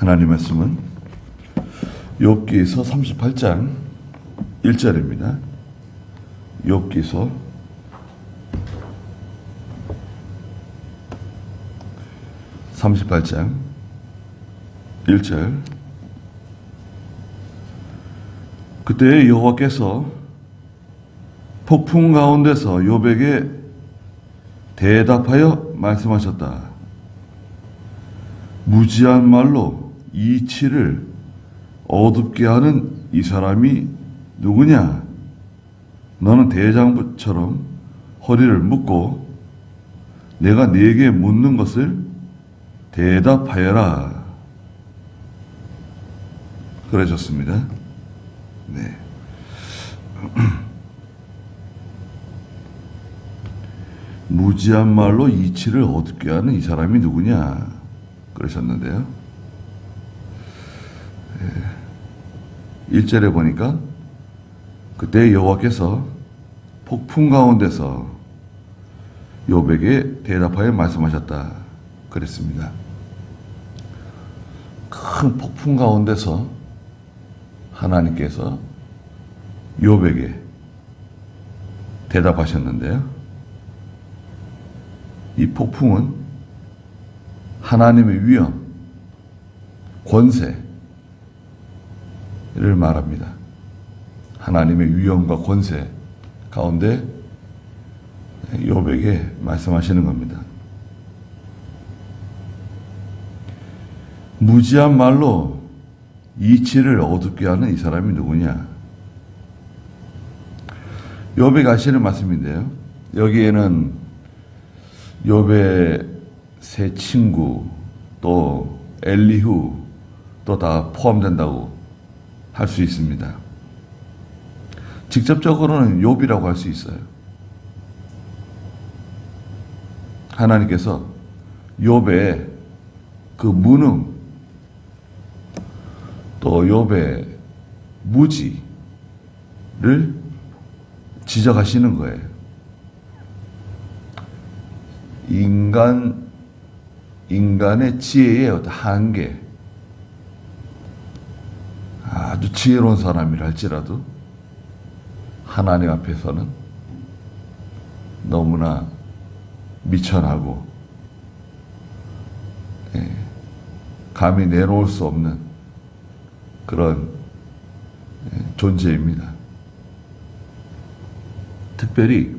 하나님 말씀은 욥기서 38장 1절입니다. 욥기서 38장 1절. 그때 여호와께서 폭풍 가운데서 욥에게 대답하여 말씀하셨다. 무지한 말로 이치를 어둡게 하는 이 사람이 누구냐? 너는 대장부처럼 허리를 묶고 내가 네게 묻는 것을 대답하여라. 그러셨습니다. 네. 무지한 말로 이치를 어둡게 하는 이 사람이 누구냐? 그러셨는데요. 1절에 보니까 그때 여호와께서 폭풍 가운데서 욥에게 대답하여 말씀하셨다. 그랬습니다. 큰 폭풍 가운데서 하나님께서 욥에게 대답하셨는데요. 이 폭풍은 하나님의 위엄, 권세를 말합니다. 하나님의 위엄과 권세 가운데 욥에게 말씀하시는 겁니다. 무지한 말로 이치를 어둡게 하는 이 사람이 누구냐? 욥에게 하시는 말씀인데요. 여기에는 욥의 세 친구 또 엘리후 또 다 포함된다고 할 수 있습니다. 직접적으로는 욥이라고 할 수 있어요. 하나님께서 욥의 그 무능 또 욥의 무지를 지적하시는 거예요. 인간의 지혜의 어떤 한계, 아주 지혜로운 사람이라 할지라도 하나님 앞에서는 너무나 미천하고 감히 내놓을 수 없는 그런 존재입니다. 특별히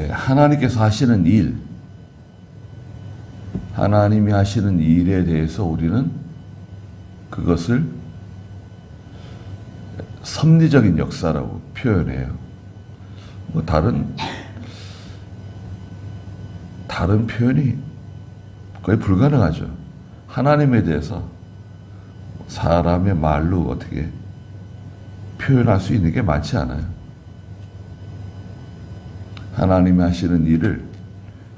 하나님께서 하시는 일, 하나님이 하시는 일에 대해서 우리는 그것을 섭리적인 역사라고 표현해요. 뭐 다른 표현이 거의 불가능하죠. 하나님에 대해서 사람의 말로 어떻게 표현할 수 있는 게 많지 않아요. 하나님이 하시는 일을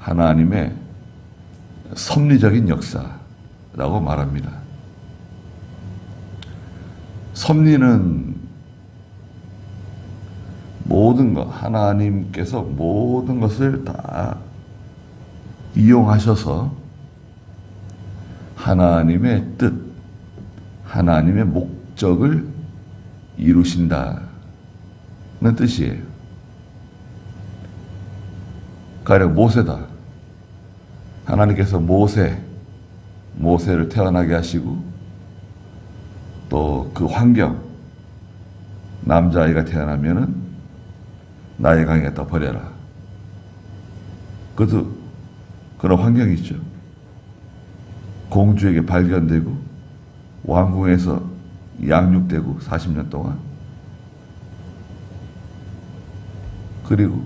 하나님의 섭리적인 역사라고 말합니다. 섭리는 모든 것, 하나님께서 모든 것을 다 이용하셔서 하나님의 뜻, 하나님의 목적을 이루신다는 뜻이에요. 가령 모세다. 하나님께서 모세를 태어나게 하시고 또 그 환경, 남자아이가 태어나면은 나의 강에다 버려라. 그것도 그런 환경이 있죠. 공주에게 발견되고 왕궁에서 양육되고 40년 동안, 그리고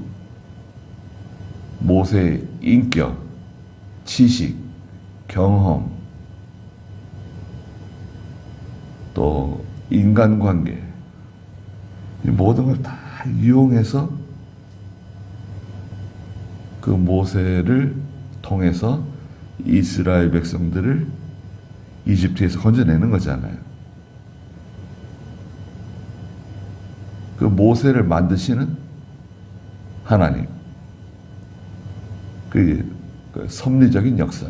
모세의 인격, 지식, 경험, 또 인간관계, 이 모든 걸 다 이용해서 그 모세를 통해서 이스라엘 백성들을 이집트에서 건져내는 거잖아요. 그 모세를 만드시는 하나님, 그 섭리적인 역사,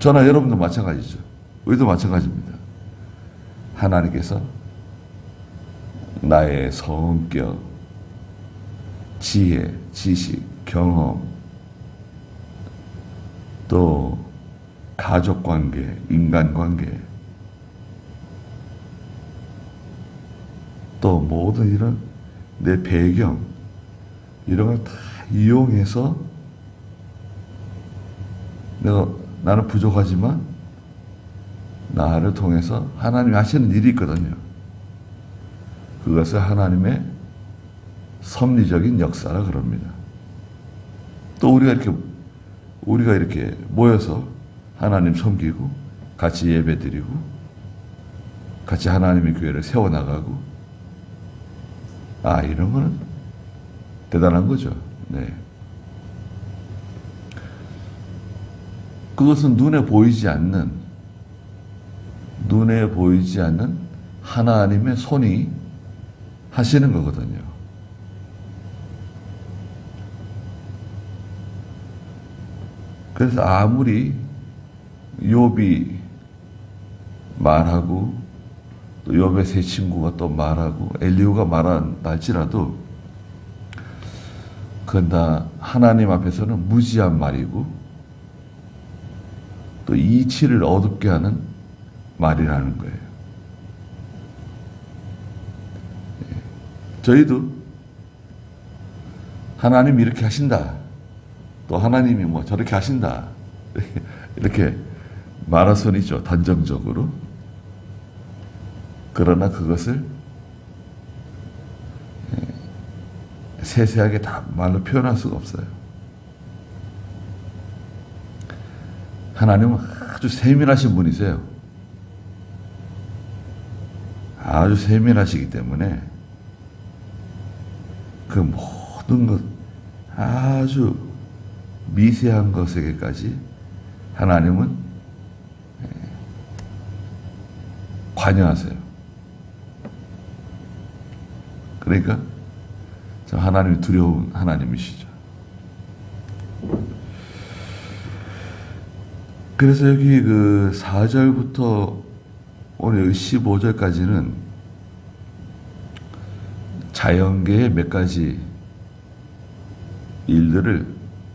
저나 여러분도 마찬가지죠. 우리도 마찬가지입니다. 하나님께서 나의 성격, 지혜, 지식, 경험, 또 가족관계, 인간관계, 또 모든 이런 내 배경, 이런 걸 다 이용해서 나는 부족하지만 나를 통해서 하나님이 하시는 일이 있거든요. 그것을 하나님의 섭리적인 역사라 그럽니다. 또 우리가 이렇게 모여서 하나님 섬기고 같이 예배드리고 같이 하나님의 교회를 세워나가고 이런 거는 대단한 거죠. 네. 그것은 눈에 보이지 않는 하나님의 손이 하시는 거거든요. 그래서 아무리 욥이 말하고 또 욥의 세 친구가 또 말하고 엘리후가 말한다 할지라도 그건 다 하나님 앞에서는 무지한 말이고 또 이치를 어둡게 하는 말이라는 거예요. 저희도 하나님이 이렇게 하신다, 또 하나님이 뭐 저렇게 하신다, 이렇게 말할 수는 있죠, 단정적으로. 그러나 그것을 세세하게 다 말로 표현할 수가 없어요. 하나님은 아주 세밀하신 분이세요. 아주 세밀하시기 때문에 그 모든 것, 아주 미세한 것에게까지 하나님은 관여하세요. 그러니까 하나님이 두려운 하나님이시죠. 그래서 여기 그 4절부터 오늘 15절까지는 자연계의 몇 가지 일들을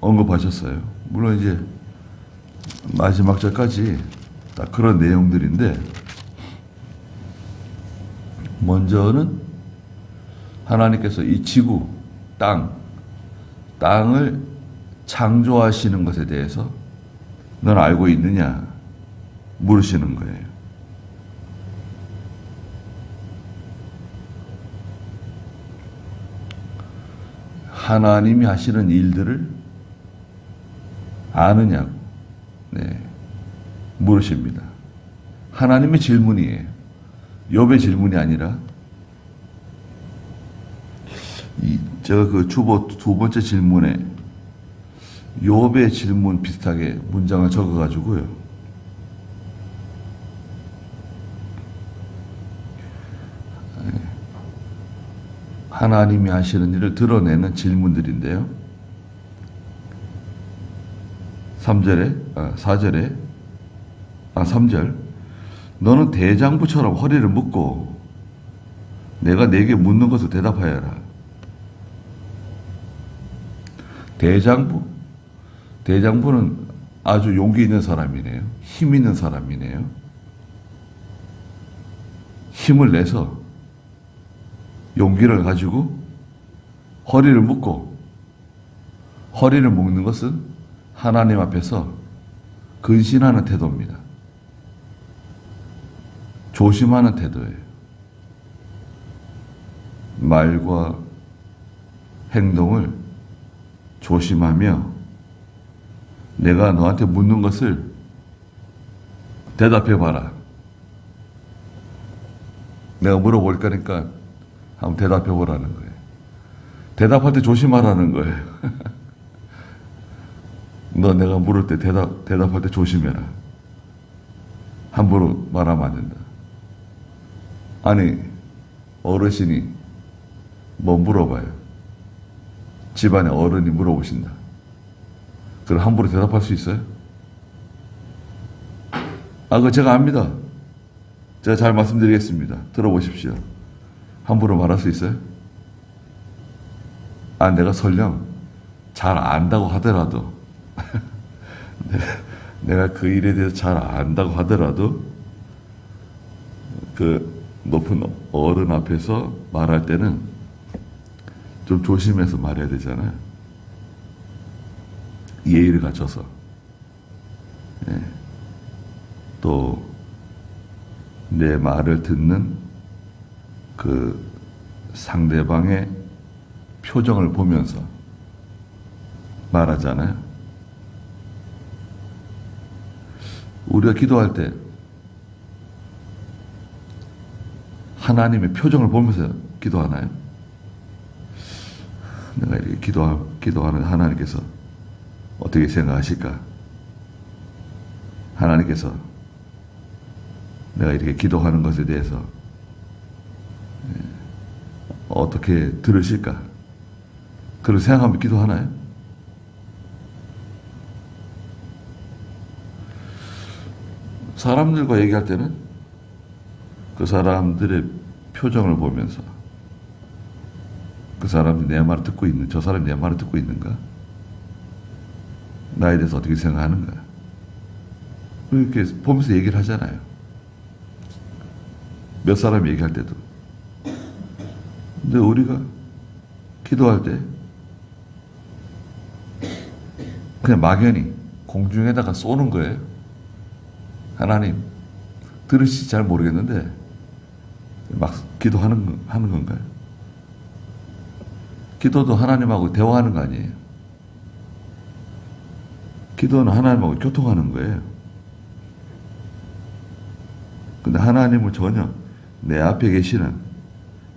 언급하셨어요. 물론 이제 마지막 절까지 딱 그런 내용들인데, 먼저는 하나님께서 이 지구, 땅을 창조하시는 것에 대해서 넌 알고 있느냐 물으시는 거예요. 하나님이 하시는 일들을 아느냐고 물으십니다. 하나님의 질문이에요. 욥의 질문이 아니라 그 두 번째 질문에 욥의 질문 비슷하게 문장을 적어가지고요. 하나님이 하시는 일을 드러내는 질문들인데요. 4절에 3절. 너는 대장부처럼 허리를 묶고 내가 네게 묻는 것을 대답하여라. 대장부는 아주 용기 있는 사람이네요. 힘 있는 사람이네요. 힘을 내서 용기를 가지고 허리를 묶고, 허리를 묶는 것은 하나님 앞에서 근신하는 태도입니다. 조심하는 태도예요. 말과 행동을 조심하며 내가 너한테 묻는 것을 대답해봐라. 내가 물어볼 거니까 한번 대답해보라는 거예요. 대답할 때 조심하라는 거예요. 너 내가 물을 때 대답할 때 조심해라. 함부로 말하면 안 된다. 아니, 어르신이 뭐 물어봐요. 집안에 어른이 물어보신다. 그럼 함부로 대답할 수 있어요? 그거 제가 압니다. 제가 잘 말씀드리겠습니다. 들어보십시오. 함부로 말할 수 있어요? 내가 설령 잘 안다고 하더라도, 내가 그 일에 대해서 잘 안다고 하더라도, 그 높은 어른 앞에서 말할 때는 좀 조심해서 말해야 되잖아요. 예의를 갖춰서. 예. 또, 내 말을 듣는 그 상대방의 표정을 보면서 말하잖아요. 우리가 기도할 때 하나님의 표정을 보면서 기도하나요? 내가 이렇게 기도하는 하나님께서 어떻게 생각하실까? 하나님께서 내가 이렇게 기도하는 것에 대해서 어떻게 들으실까? 그런 생각하면 기도하나요? 사람들과 얘기할 때는 그 사람들의 표정을 보면서 그 사람이 내 말을 듣고 있는, 저 사람이 내 말을 듣고 있는가? 나에 대해서 어떻게 생각하는가? 이렇게 보면서 얘기를 하잖아요. 몇 사람이 얘기할 때도. 근데 우리가 기도할 때 그냥 막연히 공중에다가 쏘는 거예요. 하나님, 들으실지 잘 모르겠는데 막 기도하는 건가요? 기도도 하나님하고 대화하는 거 아니에요? 기도는 하나님하고 교통하는 거예요. 근데 하나님을 전혀 내 앞에 계시는,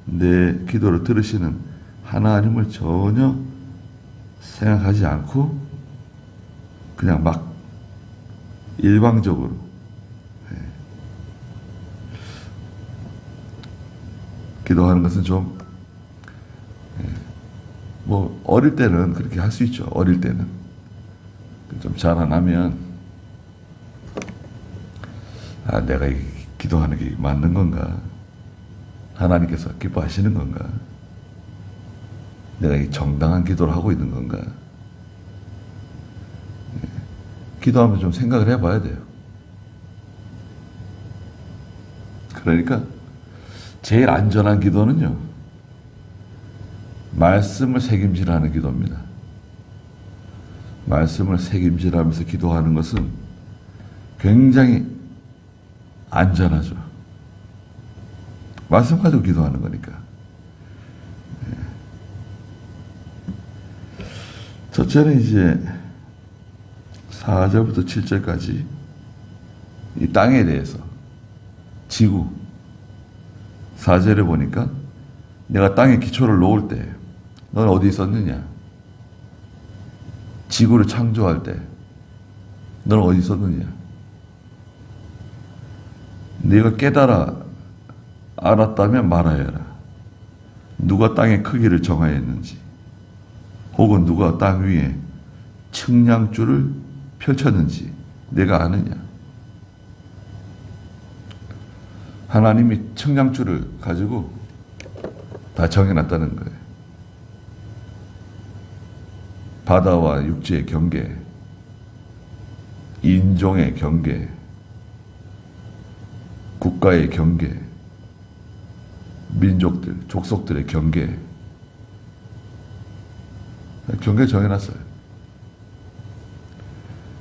내 기도를 들으시는 하나님을 전혀 생각하지 않고 그냥 막 일방적으로 기도하는 것은 좀 어릴 때는 그렇게 할 수 있죠. 어릴 때는 좀 자라나면 내가 기도하는 게 맞는 건가? 하나님께서 기뻐하시는 건가? 내가 이 정당한 기도를 하고 있는 건가? 기도하면 좀 생각을 해봐야 돼요. 그러니까 제일 안전한 기도는요, 말씀을 새김질하는 기도입니다. 말씀을 새김질하면서 기도하는 것은 굉장히 안전하죠. 말씀 가지고 기도하는 거니까. 첫째는 이제 4절부터 7절까지 이 땅에 대해서, 지구, 4절에 보니까 내가 땅에 기초를 놓을 때 넌 어디 있었느냐? 지구를 창조할 때 넌 어디 있었느냐? 네가 깨달아 알았다면 말하여라. 누가 땅의 크기를 정하였는지, 혹은 누가 땅 위에 측량줄을 펼쳤는지 내가 아느냐? 하나님이 측량줄을 가지고 다 정해놨다는 거예요. 바다와 육지의 경계, 인종의 경계, 국가의 경계, 민족들, 족속들의 경계, 경계 정해놨어요.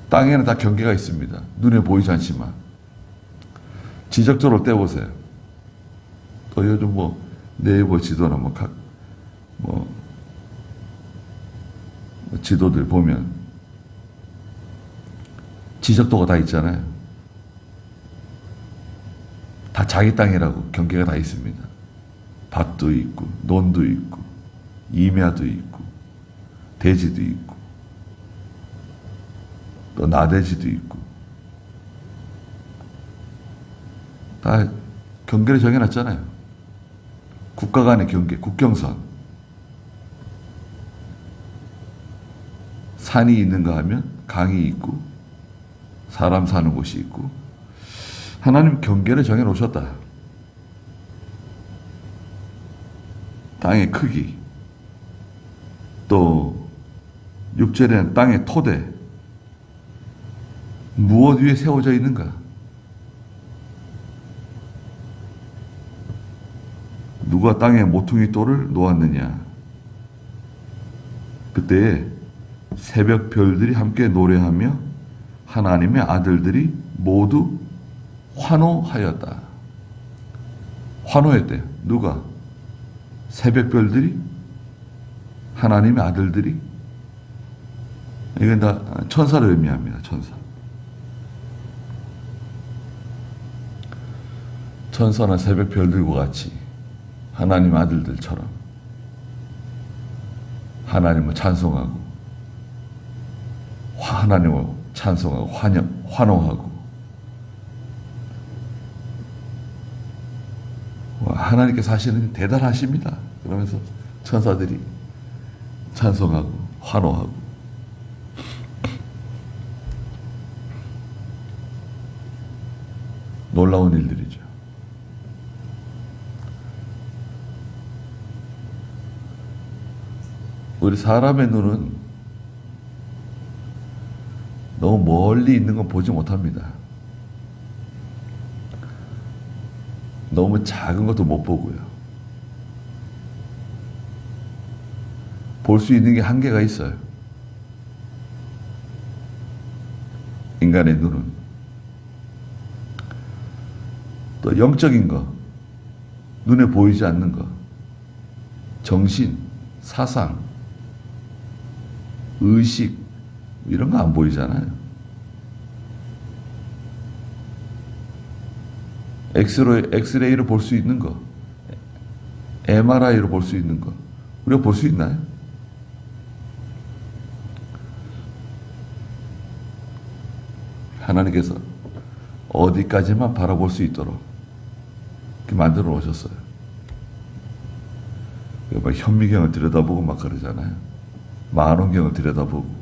땅에는 다 경계가 있습니다. 눈에 보이지 않지만. 지적도로 떼보세요. 또 요즘 네이버 지도나 지도들 보면 지적도가 다 있잖아요. 다 자기 땅이라고 경계가 다 있습니다. 밭도 있고, 논도 있고, 임야도 있고, 대지도 있고, 또 나대지도 있고, 다 경계를 정해놨잖아요. 국가 간의 경계, 국경선. 산이 있는가 하면 강이 있고, 사람 사는 곳이 있고, 하나님 경계를 정해 놓으셨다. 땅의 크기, 또 6절에는 땅의 토대, 무엇 위에 세워져 있는가? 누가 땅에 모퉁이 돌을 놓았느냐? 그때에 새벽 별들이 함께 노래하며 하나님의 아들들이 모두 환호하였다. 환호했대요. 누가? 새벽 별들이? 하나님의 아들들이? 이건 다 천사를 의미합니다. 천사. 천사는 새벽 별들과 같이 하나님 아들들처럼 하나님을 찬송하고 하나님을 찬송하고 환호하고 하나님께 사실은 대단하십니다. 그러면서 천사들이 찬송하고 환호하고 놀라운 일들이죠. 우리 사람의 눈은 너무 멀리 있는 건 보지 못합니다. 너무 작은 것도 못 보고요. 볼 수 있는 게 한계가 있어요. 인간의 눈은. 또 영적인 거, 눈에 보이지 않는 거, 정신, 사상, 의식, 이런 거 안 보이잖아요. 엑스레이로 볼 수 있는 거, MRI로 볼 수 있는 거, 우리가 볼 수 있나요? 하나님께서 어디까지만 바라볼 수 있도록 이렇게 만들어 놓으셨어요. 막 현미경을 들여다보고 막 그러잖아요. 만원경을 들여다보고.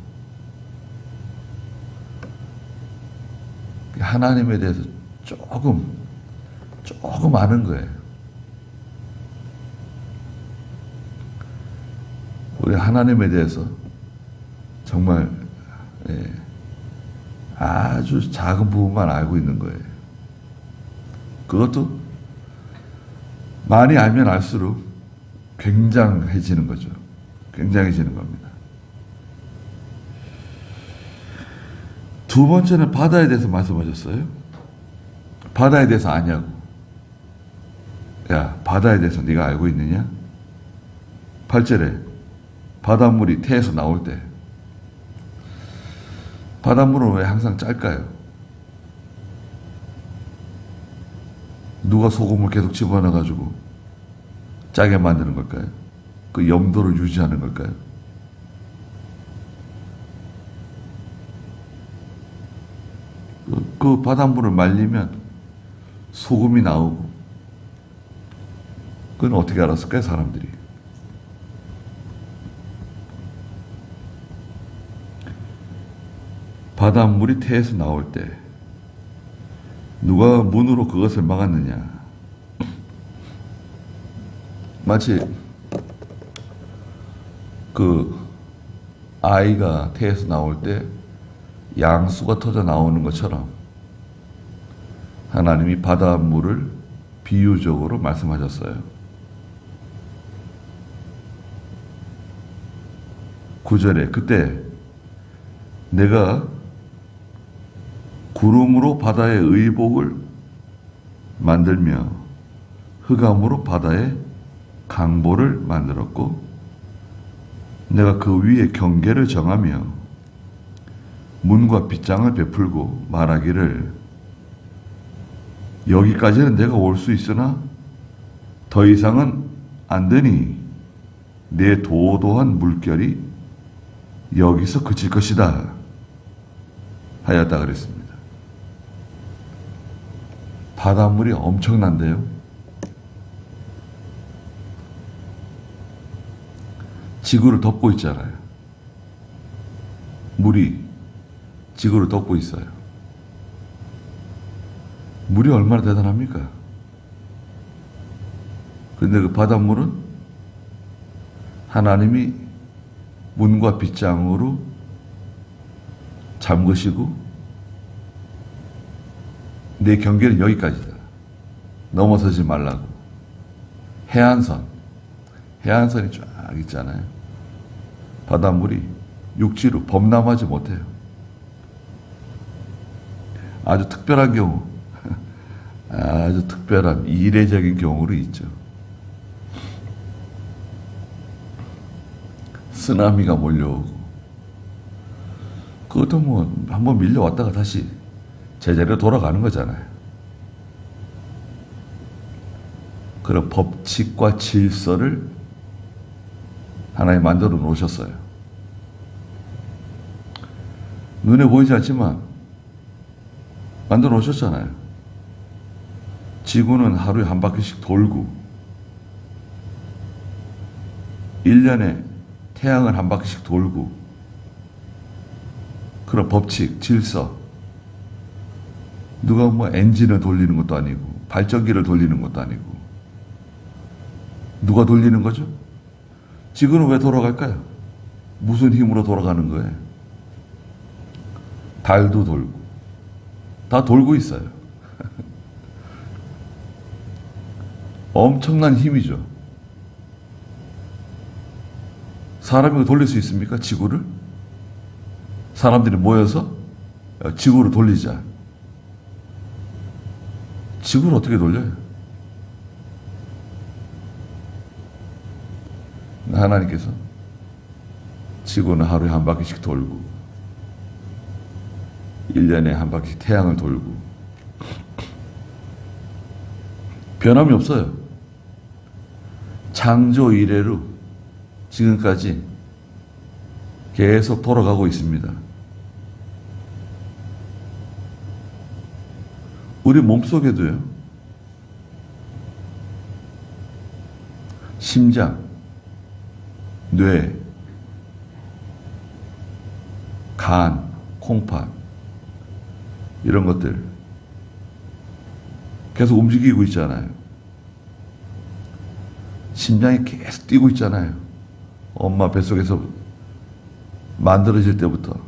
하나님에 대해서 조금 아는 거예요. 우리 하나님에 대해서 정말 아주 작은 부분만 알고 있는 거예요. 그것도 많이 알면 알수록 굉장해지는 거죠. 굉장해지는 겁니다. 두 번째는 바다에 대해서 말씀하셨어요. 바다에 대해서 아냐고. 야, 바다에 대해서 네가 알고 있느냐? 8절에 바닷물이 태에서 나올 때, 바닷물은 왜 항상 짤까요? 누가 소금을 계속 집어넣어가지고 짜게 만드는 걸까요? 그 염도를 유지하는 걸까요? 그 바닷물을 말리면 소금이 나오고, 그건 어떻게 알았을까요, 사람들이? 바닷물이 태에서 나올 때 누가 문으로 그것을 막았느냐? 마치 그 아이가 태에서 나올 때 양수가 터져 나오는 것처럼 하나님이 바닷물을 비유적으로 말씀하셨어요. 9절에 그때 내가 구름으로 바다의 의복을 만들며 흑암으로 바다의 강보를 만들었고, 내가 그 위에 경계를 정하며 문과 빗장을 베풀고 말하기를 여기까지는 내가 올 수 있으나 더 이상은 안 되니 내 도도한 물결이 여기서 그칠 것이다 하였다 그랬습니다. 바닷물이 엄청난데요. 지구를 덮고 있잖아요. 물이 지구를 덮고 있어요. 물이 얼마나 대단합니까? 그런데 그 바닷물은 하나님이 문과 빗장으로 잠그시고 내 경계는 여기까지다. 넘어서지 말라고. 해안선이 쫙 있잖아요. 바닷물이 육지로 범람하지 못해요. 아주 특별한 경우, 아주 특별한 이례적인 경우로 있죠. 쓰나미가 몰려오고, 그것도 뭐 한번 밀려왔다가 다시 제자리로 돌아가는 거잖아요. 그런 법칙과 질서를 하나님 만들어 놓으셨어요. 눈에 보이지 않지만 만들어 놓으셨잖아요. 지구는 하루에 한 바퀴씩 돌고 1년에 태양을 한 바퀴씩 돌고, 그런 법칙, 질서. 누가 뭐 엔진을 돌리는 것도 아니고 발전기를 돌리는 것도 아니고. 누가 돌리는 거죠? 지구는 왜 돌아갈까요? 무슨 힘으로 돌아가는 거예요? 달도 돌고 다 돌고 있어요. 엄청난 힘이죠. 사람이 돌릴 수 있습니까? 지구를? 사람들이 모여서 지구를 돌리자. 지구를 어떻게 돌려요? 하나님께서 지구는 하루에 한 바퀴씩 돌고 1년에 한 바퀴 태양을 돌고 변함이 없어요. 창조 이래로 지금까지 계속 돌아가고 있습니다. 우리 몸속에도요, 심장, 뇌, 간, 콩팥, 이런 것들 계속 움직이고 있잖아요. 심장이 계속 뛰고 있잖아요. 엄마 뱃속에서 만들어질 때부터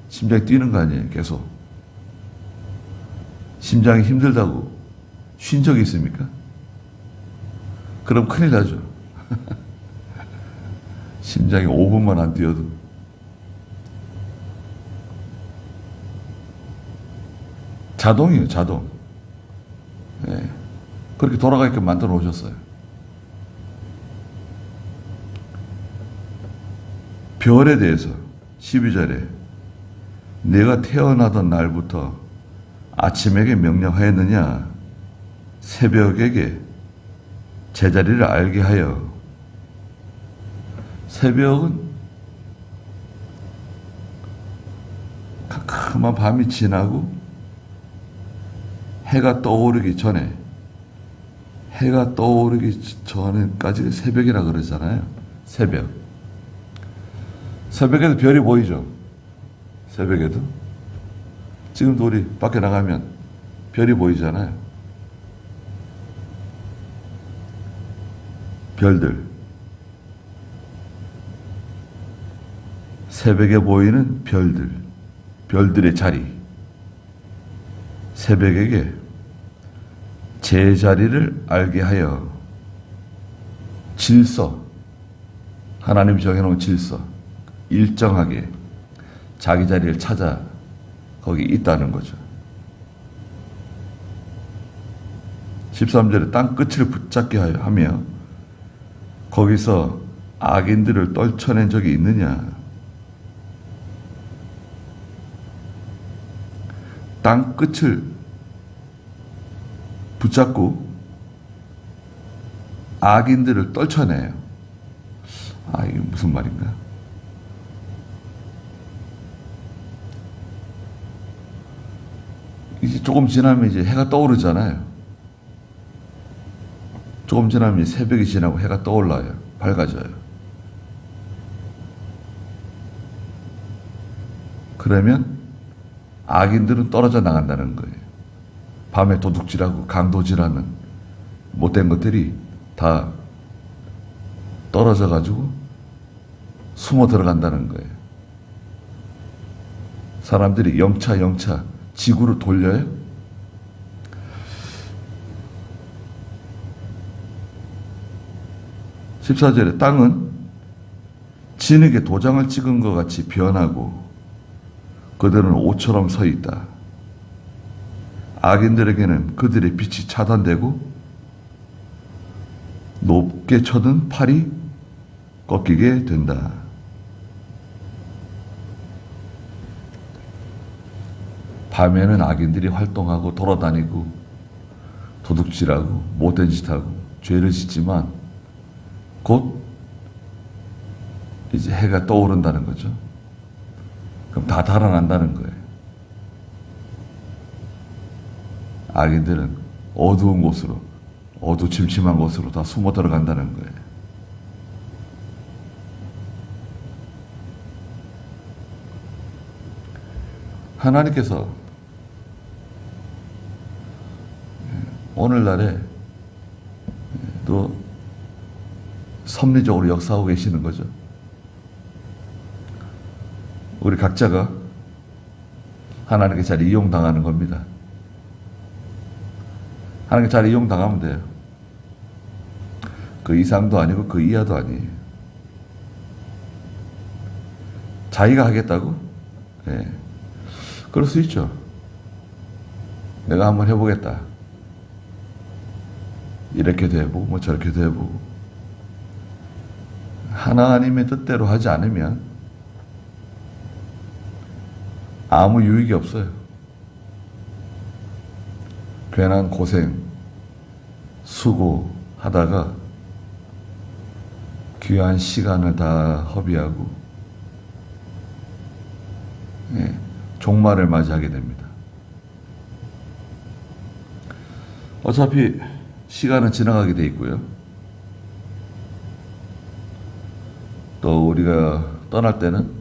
심장이 뛰는 거 아니에요, 계속. 심장이 힘들다고 쉰 적이 있습니까? 그럼 큰일 나죠. 심장이 5분만 안 뛰어도. 자동이에요, 자동. 네. 그렇게 돌아가게끔 만들어 놓으셨어요. 별에 대해서 12절에 내가 태어나던 날부터 아침에게 명령하였느냐, 새벽에게 제자리를 알게 하여. 새벽은 캄캄한 밤이 지나고 해가 떠오르기 전에, 해가 떠오르기 전에까지 새벽이라 그러잖아요. 새벽. 새벽에도 별이 보이죠. 새벽에도. 지금도 우리 밖에 나가면 별이 보이잖아요. 별들. 새벽에 보이는 별들. 별들의 자리. 새벽에게 제자리를 알게 하여. 질서. 하나님이 정해놓은 질서. 일정하게 자기 자리를 찾아 거기 있다는 거죠. 13절에 땅 끝을 붙잡게 하며 거기서 악인들을 떨쳐낸 적이 있느냐. 땅 끝을 붙잡고 악인들을 떨쳐내요. 아, 이게 무슨 말인가? 이제 조금 지나면 이제 해가 떠오르잖아요. 조금 지나면 새벽이 지나고 해가 떠올라요. 밝아져요. 그러면 악인들은 떨어져 나간다는 거예요. 밤에 도둑질하고 강도질하는 못된 것들이 다 떨어져 가지고 숨어 들어간다는 거예요. 사람들이 영차 지구를 돌려요. 14절에 땅은 진흙에 도장을 찍은 것 같이 변하고 그들은 옷처럼 서 있다. 악인들에게는 그들의 빛이 차단되고 높게 쳐든 팔이 꺾이게 된다. 밤에는 악인들이 활동하고 돌아다니고 도둑질하고 못된 짓하고 죄를 짓지만 곧 이제 해가 떠오른다는 거죠. 그럼 다 달아난다는 거예요. 악인들은 어두운 곳으로, 어두침침한 곳으로 다 숨어 들어간다는 거예요. 하나님께서 오늘날에 또 섭리적으로 역사하고 계시는 거죠. 우리 각자가 하나님께 잘 이용당하는 겁니다. 하나님께 잘 이용당하면 돼요. 그 이상도 아니고 그 이하도 아니에요. 자기가 하겠다고? 예. 그럴 수 있죠. 내가 한번 해보겠다. 이렇게도 해보고 뭐 저렇게도 해보고. 하나님의 뜻대로 하지 않으면 아무 유익이 없어요. 괜한 고생, 수고하다가 귀한 시간을 다 허비하고 종말을 맞이하게 됩니다. 어차피 시간은 지나가게 돼 있고요. 또 우리가 떠날 때는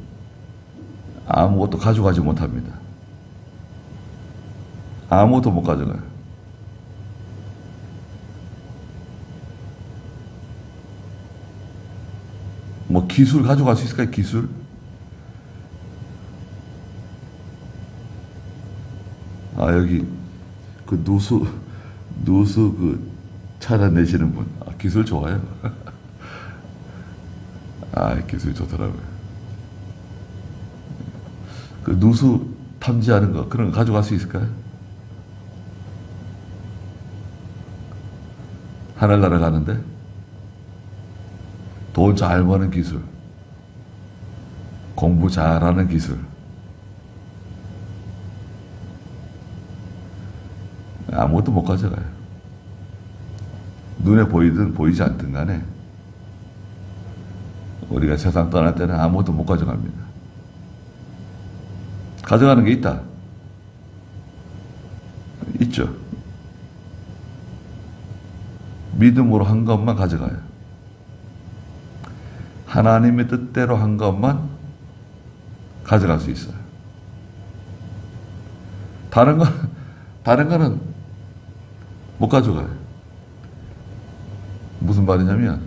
아무것도 가져가지 못합니다. 아무것도 못 가져가요. 뭐 기술 가져갈 수 있을까요? 기술? 아, 여기 그 누수 그 찾아내시는 분. 아, 기술 좋아요. 아, 기술 좋더라고요. 그 누수 탐지하는 거, 그런 거 가져갈 수 있을까요? 하늘나라 가는데 돈 잘 버는 기술, 공부 잘하는 기술, 아무것도 못 가져가요. 눈에 보이든 보이지 않든 간에 우리가 세상 떠날 때는 아무것도 못 가져갑니다. 가져가는 게 있다. 있죠. 믿음으로 한 것만 가져가요. 하나님의 뜻대로 한 것만 가져갈 수 있어요. 다른 거는 못 가져가요. 무슨 말이냐면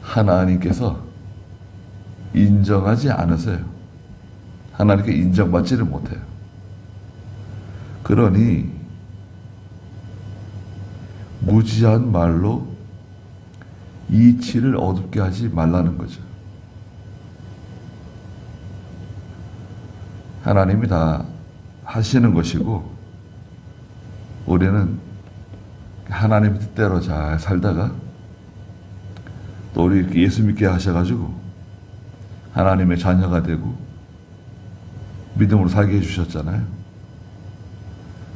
하나님께서 인정하지 않으세요. 하나님께 인정받지를 못해요. 그러니 무지한 말로 이치를 어둡게 하지 말라는 거죠. 하나님이 다 하시는 것이고 우리는 하나님 뜻대로 잘 살다가 또 우리 이렇게 예수 믿게 하셔가지고 하나님의 자녀가 되고 믿음으로 살게 해주셨잖아요.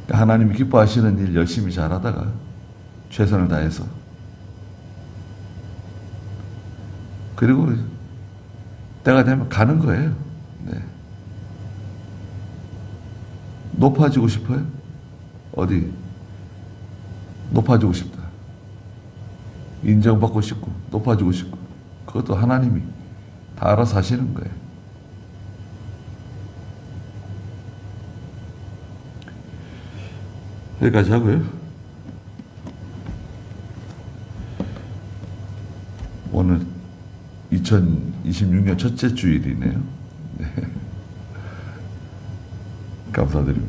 하나님이 기뻐하시는 일 열심히 잘하다가 최선을 다해서 그리고 때가 되면 가는 거예요. 네. 높아지고 싶어요? 어디? 높아지고 싶다. 인정받고 싶고 높아지고 싶고 그것도 하나님이 다 알아서 하시는 거예요. 여기까지 하고요. 오늘 2026년 첫째 주일이네요. 네. 감사드립니다.